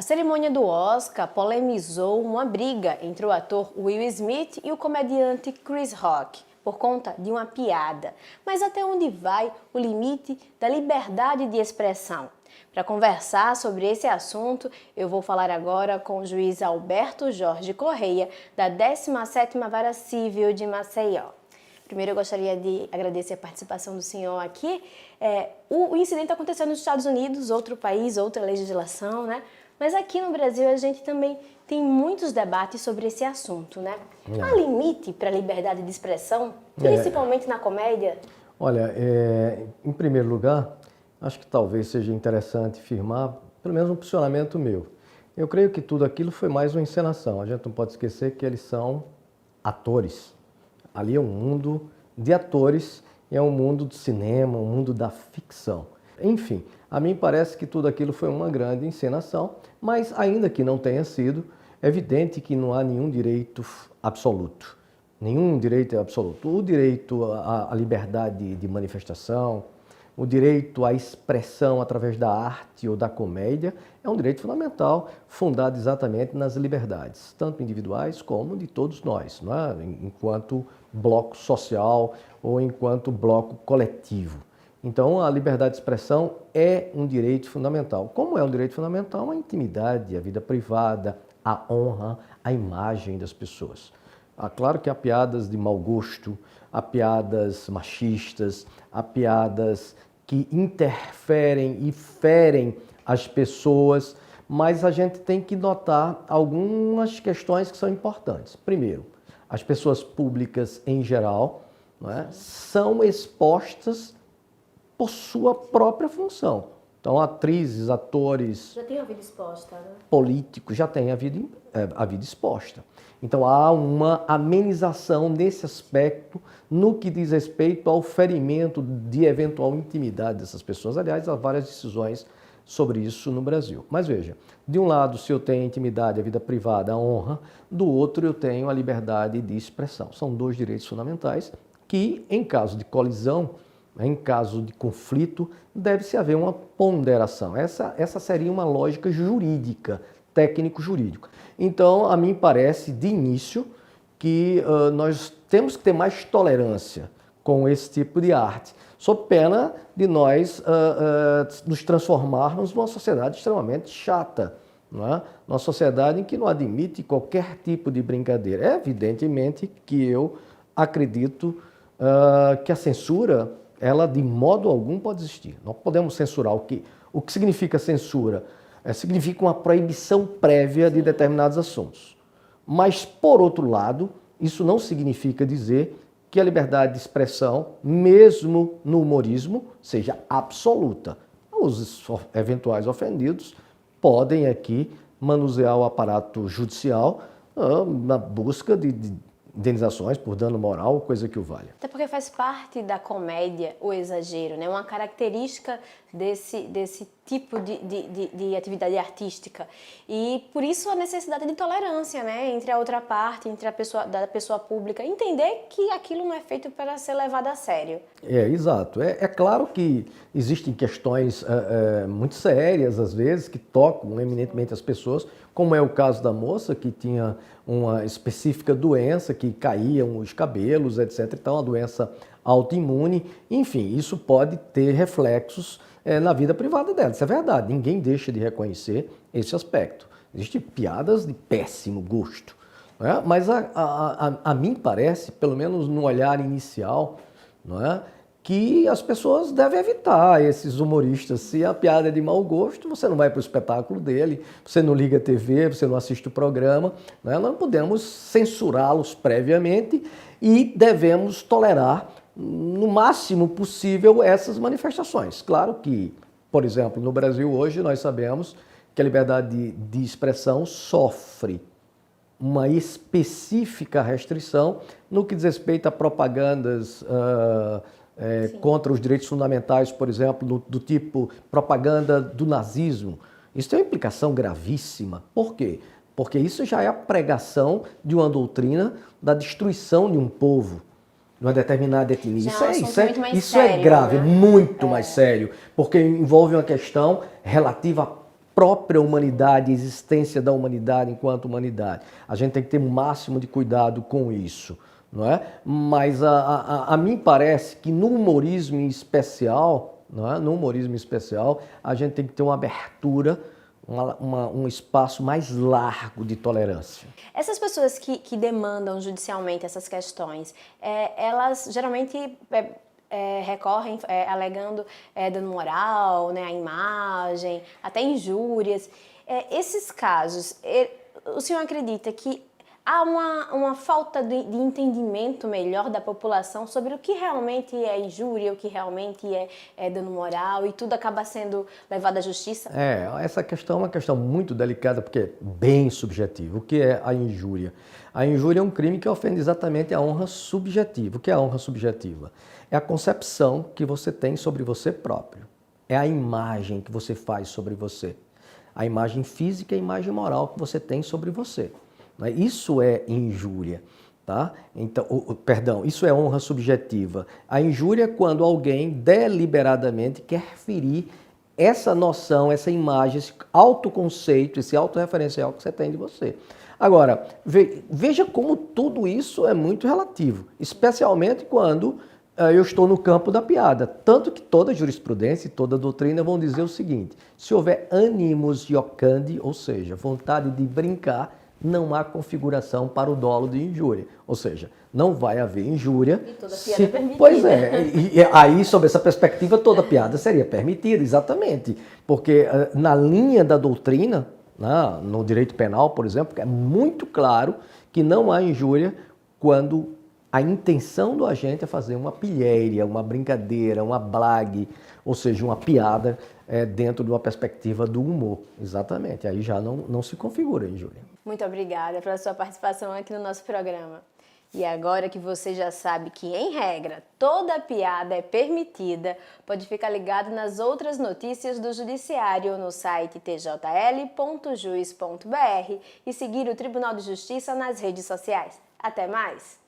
cerimônia do Oscar polemizou uma briga entre o ator Will Smith e o comediante Chris Rock por conta de uma piada. Mas até onde vai o limite da liberdade de expressão? Para conversar sobre esse assunto, eu vou falar agora com o juiz Alberto Jorge Correia, da 17ª Vara Civil de Maceió. Primeiro, eu gostaria de agradecer a participação do senhor aqui. O incidente aconteceu nos Estados Unidos, outro país, outra legislação, né? Mas aqui no Brasil a gente também tem muitos debates sobre esse assunto, né? Há limite para a liberdade de expressão, principalmente na comédia? Olha, em primeiro lugar, acho que talvez seja interessante firmar, pelo menos um posicionamento meu. Eu creio que tudo aquilo foi mais uma encenação. A gente não pode esquecer que eles são atores. Ali é um mundo de atores, é um mundo do cinema, um mundo da ficção. Enfim, a mim parece que tudo aquilo foi uma grande encenação, mas ainda que não tenha sido, é evidente que não há nenhum direito absoluto. Nenhum direito é absoluto. O direito à liberdade de manifestação, o direito à expressão através da arte ou da comédia é um direito fundamental, fundado exatamente nas liberdades, tanto individuais como de todos nós, não é? Enquanto bloco social ou enquanto bloco coletivo. Então, a liberdade de expressão é um direito fundamental. Como é um direito fundamental, a intimidade, a vida privada, a honra, a imagem das pessoas. Claro que há piadas de mau gosto, há piadas machistas, há piadas que interferem e ferem as pessoas, mas a gente tem que notar algumas questões que são importantes. Primeiro, as pessoas públicas em geral, não é, são expostas por sua própria função. Então, atrizes, atores... Já tem a vida exposta, né? Políticos já têm a vida exposta. Então, há uma amenização nesse aspecto no que diz respeito ao ferimento de eventual intimidade dessas pessoas. Aliás, há várias decisões sobre isso no Brasil. Mas veja, de um lado, se eu tenho a intimidade, a vida privada, a honra, do outro eu tenho a liberdade de expressão. São dois direitos fundamentais que, em caso de colisão, em caso de conflito, deve-se haver uma ponderação. Essa seria uma lógica jurídica, técnico-jurídica. Então, a mim parece, de início, que nós temos que ter mais tolerância com esse tipo de arte, sob pena de nós nos transformarmos numa sociedade extremamente chata, não é? Uma sociedade em que não admite qualquer tipo de brincadeira. É evidentemente que eu acredito que a censura, ela de modo algum pode existir. Não podemos censurar. O que significa censura? Significa uma proibição prévia de determinados assuntos. Mas, por outro lado, isso não significa dizer que a liberdade de expressão, mesmo no humorismo, seja absoluta. Os eventuais ofendidos podem aqui manusear o aparato judicial na busca de indenizações por dano moral, coisa que o valha. Até porque faz parte da comédia o exagero, né? Uma característica desse tipo de atividade artística. E por isso a necessidade de tolerância, né? Entre a outra parte, entre a pessoa pública. Entender que aquilo não é feito para ser levado a sério. Exato. É claro que existem questões muito sérias, às vezes, que tocam eminentemente as pessoas, como é o caso da moça que tinha uma específica doença, que caíam os cabelos, etc. Então, uma doença autoimune. Enfim, isso pode ter reflexos na vida privada dela. Isso é verdade, ninguém deixa de reconhecer esse aspecto. Existem piadas de péssimo gosto, não é? Mas a mim parece, pelo menos no olhar inicial, não é, que as pessoas devem evitar esses humoristas. Se a piada é de mau gosto, você não vai para o espetáculo dele, você não liga a TV, você não assiste o programa, não é? Nós não podemos censurá-los previamente e devemos tolerar no máximo possível essas manifestações. Claro que, por exemplo, no Brasil hoje nós sabemos que a liberdade de expressão sofre uma específica restrição no que diz respeito a propagandas contra os direitos fundamentais, por exemplo, do tipo propaganda do nazismo. Isso tem uma implicação gravíssima. Por quê? Porque isso já é a pregação de uma doutrina da destruição de um povo, de uma determinada etnia. Isso é grave, né? muito mais sério, porque envolve uma questão relativa à própria humanidade, a existência da humanidade enquanto humanidade. A gente tem que ter o máximo de cuidado com isso, não é? Mas a mim parece que no humorismo em especial, não é? No humorismo em especial, a gente tem que ter uma abertura, um espaço mais largo de tolerância. Essas pessoas que demandam judicialmente essas questões, elas geralmente recorrem alegando dano moral, né, a imagem, até injúrias. Esses casos, o senhor acredita que há uma falta de entendimento melhor da população sobre o que realmente é injúria, o que realmente é dano moral, e tudo acaba sendo levado à justiça? Essa questão é uma questão muito delicada, porque é bem subjetiva. O que é a injúria? A injúria é um crime que ofende exatamente a honra subjetiva. O que é a honra subjetiva? É a concepção que você tem sobre você próprio. É a imagem que você faz sobre você. A imagem física e a imagem moral que você tem sobre você. Isso é injúria, tá? Então, perdão, isso é honra subjetiva. A injúria é quando alguém deliberadamente quer ferir essa noção, essa imagem, esse autoconceito, esse autorreferencial que você tem de você. Agora, veja como tudo isso é muito relativo, especialmente quando eu estou no campo da piada. Tanto que toda jurisprudência e toda doutrina vão dizer o seguinte: se houver animus iocandi, ou seja, vontade de brincar, não há configuração para o dolo de injúria. Ou seja, não vai haver injúria. E toda piada é permitida. Pois é, e aí, sob essa perspectiva, toda piada seria permitida, exatamente. Porque na linha da doutrina, no direito penal, por exemplo, é muito claro que não há injúria quando a intenção do agente é fazer uma pilhéria, uma brincadeira, uma blague, ou seja, uma piada dentro de uma perspectiva do humor. Exatamente, aí já não se configura injúria. Muito obrigada pela sua participação aqui no nosso programa. E agora que você já sabe que, em regra, toda piada é permitida, pode ficar ligado nas outras notícias do Judiciário no site tjl.jus.br e seguir o Tribunal de Justiça nas redes sociais. Até mais!